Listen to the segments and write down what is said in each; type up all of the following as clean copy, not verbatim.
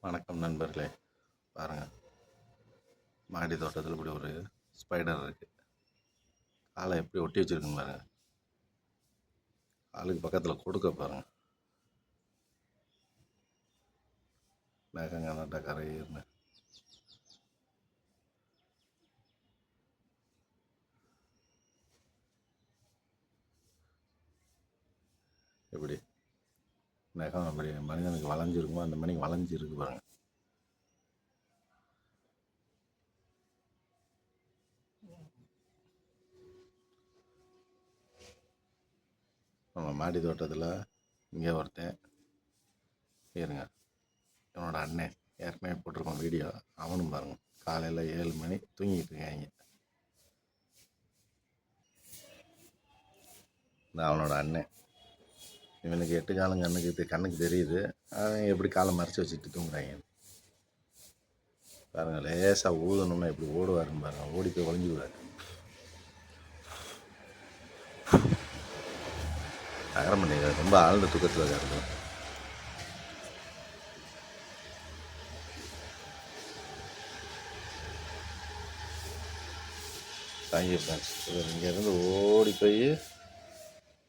வணக்கம் நண்பர்களே. பாருங்கள், மாடி தோட்டத்தில் இப்படி ஒரு ஸ்பைடர் இருக்குது. காலை எப்படி ஒட்டி வச்சுருக்குங்க பாருங்கள். காலுக்கு பக்கத்தில் கொடுக்க பாருங்கள். மேகங்க நட்டா கரையிருந்து எப்படி மேகம் அப்படி மனிதனுக்கு வளைஞ்சிருக்குமோ அந்த மணிக்கு வளைஞ்சிருக்கு பாருங்கள். நம்ம மாடி தோட்டத்தில் இங்கே ஒருத்தன் இருங்க, என்னோட அண்ணன் ஏற்கனவே போட்டிருக்கோம் வீடியோ. அவனும் பாருங்கள், காலையில் 7 மணி தூங்கிட்டு இருக்காங்க. நான் அவனோட அண்ணன். இவனுக்கு 8 காலம் கண்ணுக்கு தெரியுது. அவன் எப்படி காலை மறைச்சி வச்சுட்டு தூங்குறாங்க பாருங்கள். லேசாக ஊதணும்னா எப்படி ஓடுவாருன்னு பாருங்கள். ஓடி போய் ஒளிஞ்சுக்குவார். நகரம் பண்ணிடுறாரு. ரொம்ப ஆழ்ந்த தூக்கத்தில் இருக்காரு. Thank you friends. இவர் இங்கேருந்து ஓடி போய்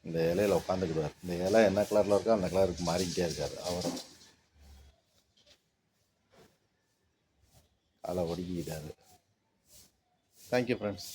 இந்த இலையில் உட்காந்துக்கிடுவார். இந்த இலை என்ன கலரில் இருக்கோ அந்த கலருக்கு மாறிக்கிட்டே இருக்கார். அவரும் காலை ஒடுக்கிக்கிட்டாரு. Thank you friends.